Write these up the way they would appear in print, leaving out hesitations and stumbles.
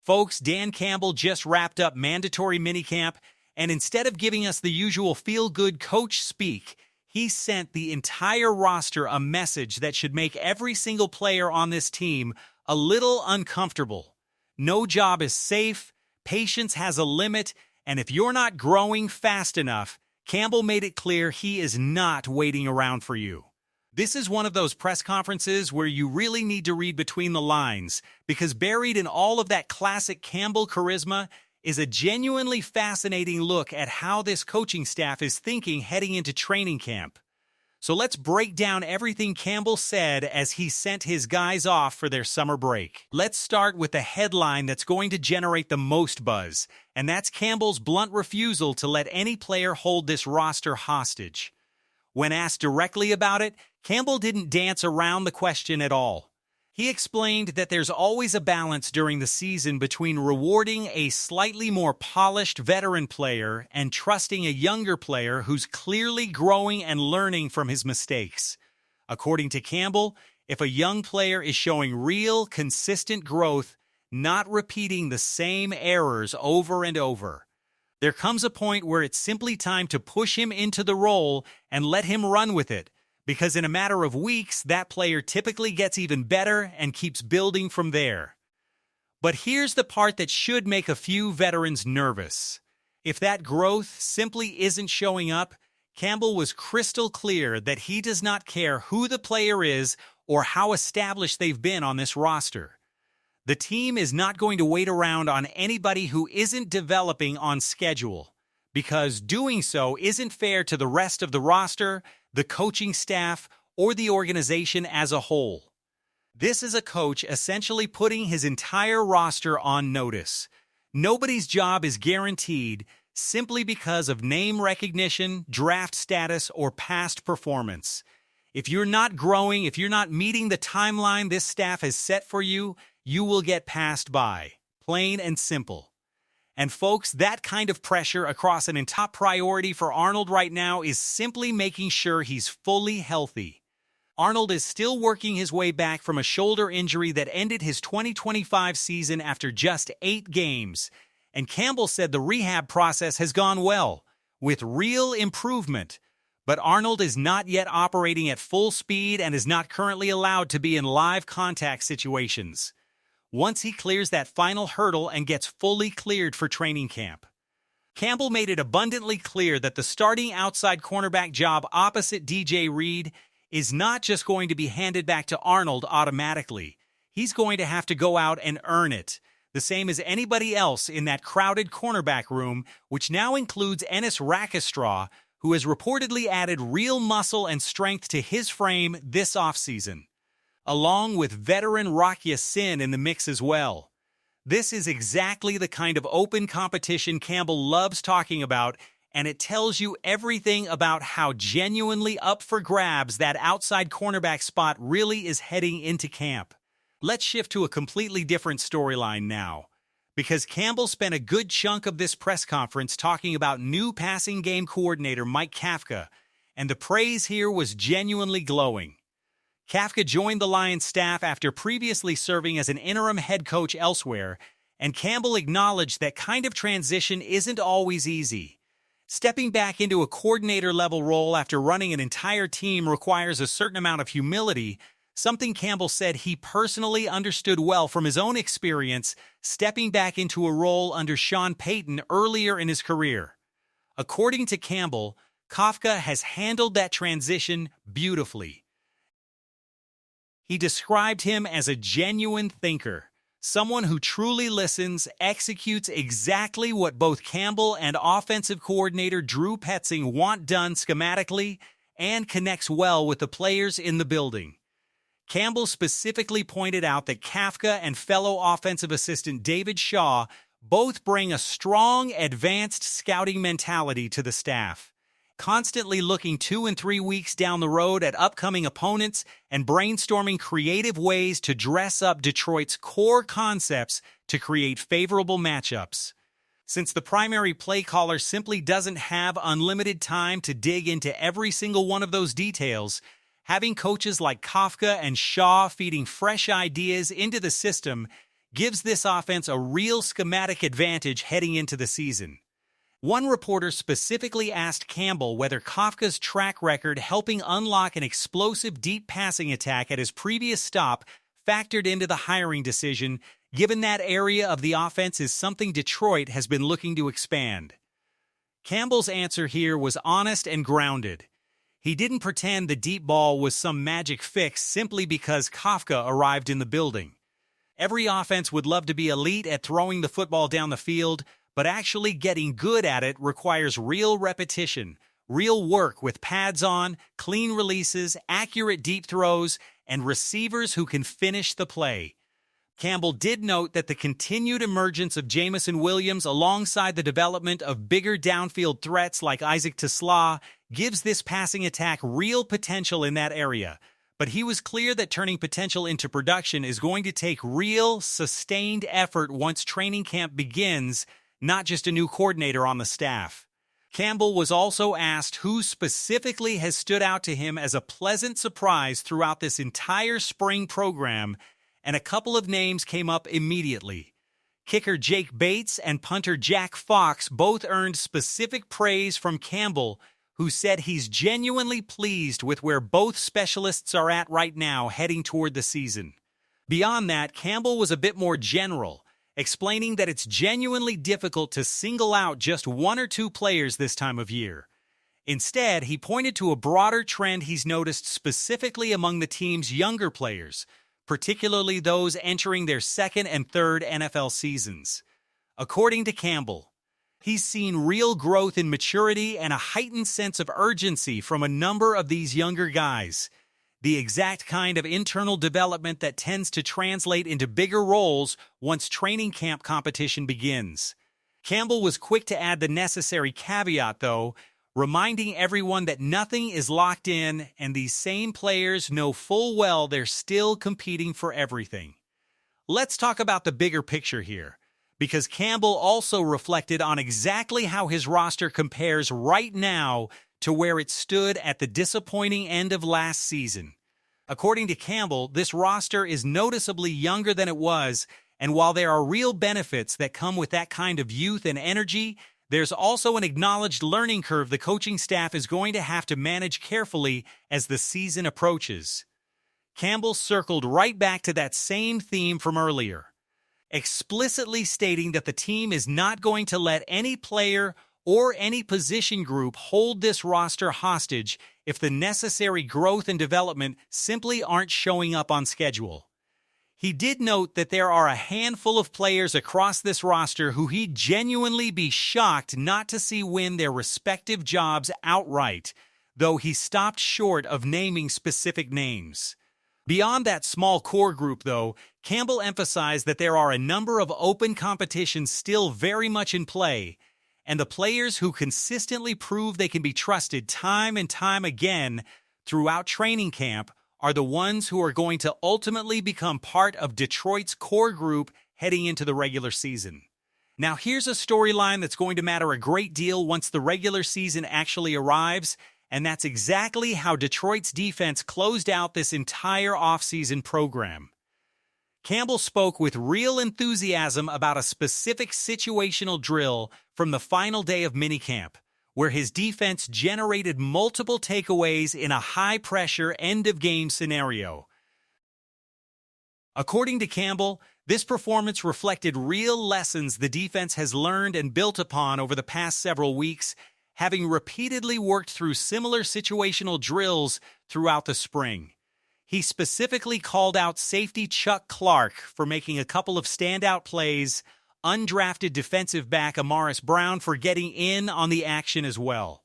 Folks, Dan Campbell just wrapped up mandatory minicamp, and instead of giving us the usual feel-good coach speak, he sent the entire roster a message that should make every single player on this team a little uncomfortable. No job is safe, patience has a limit, and if you're not growing fast enough, Campbell made it clear he is not waiting around for you. This is one of those press conferences where you really need to read between the lines, because buried in all of that classic Campbell charisma is a genuinely fascinating look at how this coaching staff is thinking heading into training camp. So let's break down everything Campbell said as he sent his guys off for their summer break. Let's start with the headline that's going to generate the most buzz, and that's Campbell's blunt refusal to let any player hold this roster hostage. When asked directly about it, Campbell didn't dance around the question at all. He explained that there's always a balance during the season between rewarding a slightly more polished veteran player and trusting a younger player who's clearly growing and learning from his mistakes. According to Campbell, if a young player is showing real, consistent growth, not repeating the same errors over and over, there comes a point where it's simply time to push him into the role and let him run with it, because in a matter of weeks, that player typically gets even better and keeps building from there. But here's the part that should make a few veterans nervous. If that growth simply isn't showing up, Campbell was crystal clear that he does not care who the player is or how established they've been on this roster. The team is not going to wait around on anybody who isn't developing on schedule, because doing so isn't fair to the rest of the roster, the coaching staff, or the organization as a whole. This is a coach essentially putting his entire roster on notice. Nobody's job is guaranteed simply because of name recognition, draft status, or past performance. If you're not growing, if you're not meeting the timeline this staff has set for you, you will get passed by. Plain and simple. And folks, that kind of pressure across an entire priority for Arnold right now is simply making sure he's fully healthy. Arnold is still working his way back from a shoulder injury that ended his 2025 season after just 8 games. And Campbell said the rehab process has gone well, with real improvement. But Arnold is not yet operating at full speed and is not currently allowed to be in live contact situations. Once he clears that final hurdle and gets fully cleared for training camp. Campbell made it abundantly clear that the starting outside cornerback job opposite DJ Reed is not just going to be handed back to Arnold automatically. He's going to have to go out and earn it, the same as anybody else in that crowded cornerback room, which now includes Ennis Rackstraw, who has reportedly added real muscle and strength to his frame this offseason, along with veteran Rock Ya-Sin in the mix as well. This is exactly the kind of open competition Campbell loves talking about, and it tells you everything about how genuinely up for grabs that outside cornerback spot really is heading into camp. Let's shift to a completely different storyline now, because Campbell spent a good chunk of this press conference talking about new passing game coordinator Mike Kafka, and the praise here was genuinely glowing. Kafka joined the Lions staff after previously serving as an interim head coach elsewhere, and Campbell acknowledged that kind of transition isn't always easy. Stepping back into a coordinator-level role after running an entire team requires a certain amount of humility, something Campbell said he personally understood well from his own experience stepping back into a role under Sean Payton earlier in his career. According to Campbell, Kafka has handled that transition beautifully. He described him as a genuine thinker, someone who truly listens, executes exactly what both Campbell and offensive coordinator Drew Petzing want done schematically, and connects well with the players in the building. Campbell specifically pointed out that Kafka and fellow offensive assistant David Shaw both bring a strong, advanced scouting mentality to the staff, constantly looking 2 and 3 weeks down the road at upcoming opponents and brainstorming creative ways to dress up Detroit's core concepts to create favorable matchups. Since the primary play caller simply doesn't have unlimited time to dig into every single one of those details, having coaches like Kafka and Shaw feeding fresh ideas into the system gives this offense a real schematic advantage heading into the season. One reporter specifically asked Campbell whether Kafka's track record helping unlock an explosive deep passing attack at his previous stop factored into the hiring decision, given that area of the offense is something Detroit has been looking to expand. Campbell's answer here was honest and grounded. He didn't pretend the deep ball was some magic fix simply because Kafka arrived in the building. Every offense would love to be elite at throwing the football down the field, but actually getting good at it requires real repetition, real work with pads on, clean releases, accurate deep throws, and receivers who can finish the play. Campbell did note that the continued emergence of Jameson Williams alongside the development of bigger downfield threats like Isaac Tesla gives this passing attack real potential in that area. But he was clear that turning potential into production is going to take real, sustained effort once training camp begins, not just a new coordinator on the staff. Campbell was also asked who specifically has stood out to him as a pleasant surprise throughout this entire spring program, and a couple of names came up immediately. Kicker Jake Bates and punter Jack Fox both earned specific praise from Campbell, who said he's genuinely pleased with where both specialists are at right now heading toward the season. Beyond that, Campbell was a bit more general, explaining that it's genuinely difficult to single out just one or two players this time of year. Instead, he pointed to a broader trend he's noticed specifically among the team's younger players, particularly those entering their second and third NFL seasons. According to Campbell, he's seen real growth in maturity and a heightened sense of urgency from a number of these younger guys, the exact kind of internal development that tends to translate into bigger roles once training camp competition begins. Campbell was quick to add the necessary caveat, though, reminding everyone that nothing is locked in and these same players know full well they're still competing for everything. Let's talk about the bigger picture here, because Campbell also reflected on exactly how his roster compares right now to where it stood at the disappointing end of last season. According to Campbell, this roster is noticeably younger than it was, and while there are real benefits that come with that kind of youth and energy, there's also an acknowledged learning curve the coaching staff is going to have to manage carefully as the season approaches. Campbell circled right back to that same theme from earlier, explicitly stating that the team is not going to let any player or any position group hold this roster hostage if the necessary growth and development simply aren't showing up on schedule. He did note that there are a handful of players across this roster who he'd genuinely be shocked not to see win their respective jobs outright, though he stopped short of naming specific names. Beyond that small core group, though, Campbell emphasized that there are a number of open competitions still very much in play, and the players who consistently prove they can be trusted time and time again throughout training camp are the ones who are going to ultimately become part of Detroit's core group heading into the regular season. Now, here's a storyline that's going to matter a great deal once the regular season actually arrives, and that's exactly how Detroit's defense closed out this entire offseason program. Campbell spoke with real enthusiasm about a specific situational drill from the final day of minicamp, where his defense generated multiple takeaways in a high-pressure end-of-game scenario. According to Campbell, this performance reflected real lessons the defense has learned and built upon over the past several weeks, having repeatedly worked through similar situational drills throughout the spring. He specifically called out safety Chuck Clark for making a couple of standout plays, undrafted defensive back Amaris Brown for getting in on the action as well,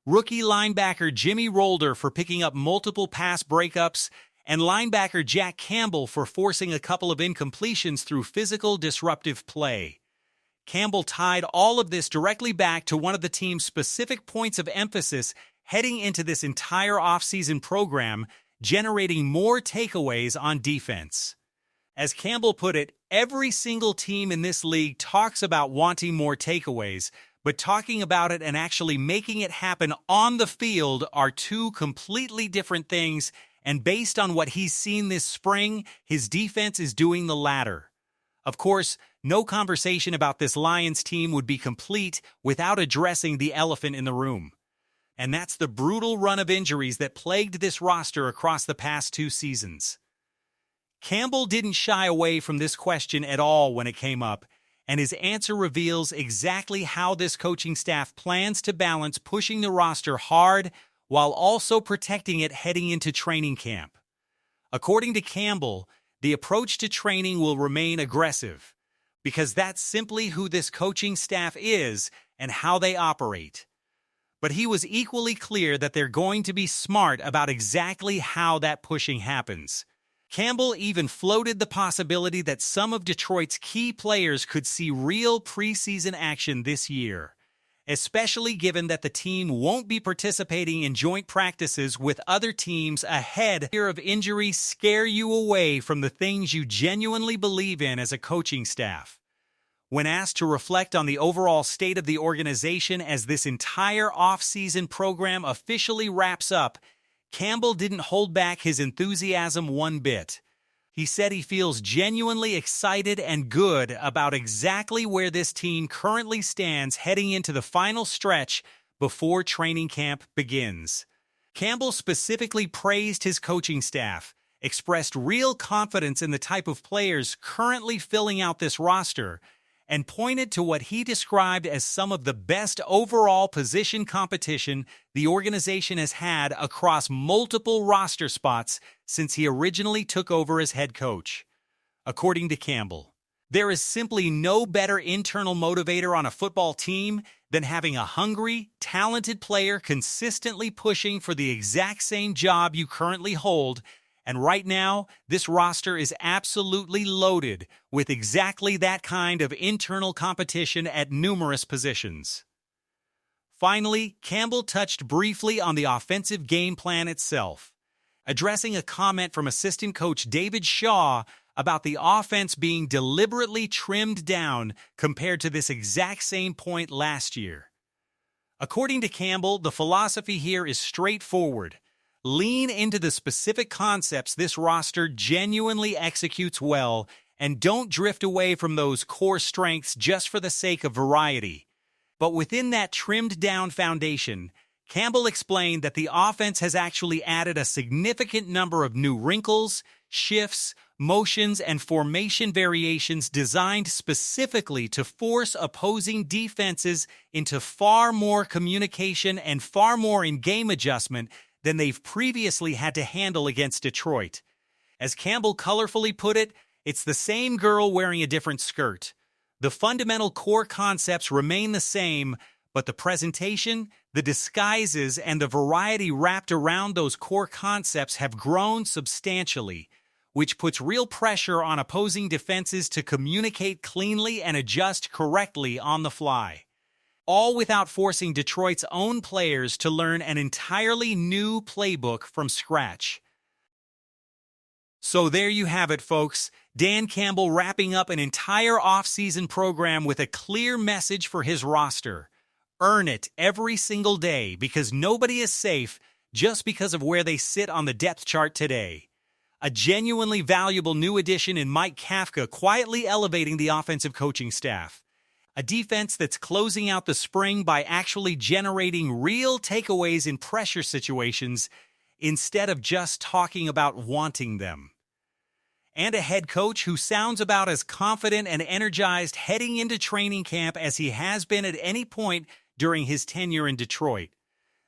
rookie linebacker Jimmy Rolder for picking up multiple pass breakups, and linebacker Jack Campbell for forcing a couple of incompletions through physical disruptive play. Campbell tied all of this directly back to one of the team's specific points of emphasis heading into this entire offseason program, generating more takeaways on defense. As Campbell put it, every single team in this league talks about wanting more takeaways, but talking about it and actually making it happen on the field are two completely different things, and based on what he's seen this spring, his defense is doing the latter. Of course, no conversation about this Lions team would be complete without addressing the elephant in the room. And that's the brutal run of injuries that plagued this roster across the past 2 seasons. Campbell didn't shy away from this question at all when it came up, and his answer reveals exactly how this coaching staff plans to balance pushing the roster hard while also protecting it heading into training camp. According to Campbell, the approach to training will remain aggressive, because that's simply who this coaching staff is and how they operate. But he was equally clear that they're going to be smart about exactly how that pushing happens. Campbell even floated the possibility that some of Detroit's key players could see real preseason action this year, especially given that the team won't be participating in joint practices with other teams ahead. Fear of injury scare you away from the things you genuinely believe in as a coaching staff. When asked to reflect on the overall state of the organization as this entire off-season program officially wraps up, Campbell didn't hold back his enthusiasm one bit. He said he feels genuinely excited and good about exactly where this team currently stands heading into the final stretch before training camp begins. Campbell specifically praised his coaching staff, expressed real confidence in the type of players currently filling out this roster, and pointed to what he described as some of the best overall position competition the organization has had across multiple roster spots since he originally took over as head coach. According to Campbell, there is simply no better internal motivator on a football team than having a hungry, talented player consistently pushing for the exact same job you currently hold. And right now, this roster is absolutely loaded with exactly that kind of internal competition at numerous positions. Finally, Campbell touched briefly on the offensive game plan itself, addressing a comment from assistant coach David Shaw about the offense being deliberately trimmed down compared to this exact same point last year. According to Campbell, the philosophy here is straightforward. Lean into the specific concepts this roster genuinely executes well, and don't drift away from those core strengths just for the sake of variety. But within that trimmed-down foundation, Campbell explained that the offense has actually added a significant number of new wrinkles, shifts, motions, and formation variations designed specifically to force opposing defenses into far more communication and far more in-game adjustment than they've previously had to handle against Detroit. As Campbell colorfully put it, it's the same girl wearing a different skirt. The fundamental core concepts remain the same, but the presentation, the disguises, and the variety wrapped around those core concepts have grown substantially, which puts real pressure on opposing defenses to communicate cleanly and adjust correctly on the fly, all without forcing Detroit's own players to learn an entirely new playbook from scratch. So there you have it, folks. Dan Campbell wrapping up an entire off-season program with a clear message for his roster. Earn it every single day, because nobody is safe just because of where they sit on the depth chart today. A genuinely valuable new addition in Mike Kafka quietly elevating the offensive coaching staff. A defense that's closing out the spring by actually generating real takeaways in pressure situations instead of just talking about wanting them. And a head coach who sounds about as confident and energized heading into training camp as he has been at any point during his tenure in Detroit.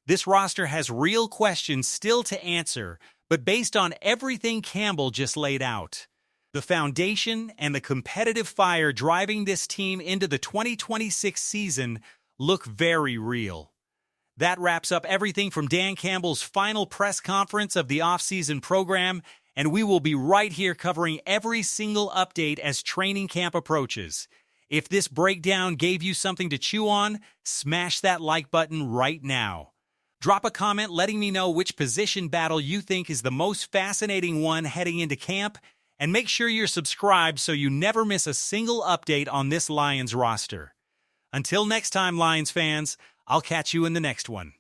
This roster has real questions still to answer, but based on everything Campbell just laid out, the foundation and the competitive fire driving this team into the 2026 season look very real. That wraps up everything from Dan Campbell's final press conference of the off-season program, and we will be right here covering every single update as training camp approaches. If this breakdown gave you something to chew on, smash that like button right now. Drop a comment letting me know which position battle you think is the most fascinating one heading into camp, and make sure you're subscribed so you never miss a single update on this Lions roster. Until next time, Lions fans, I'll catch you in the next one.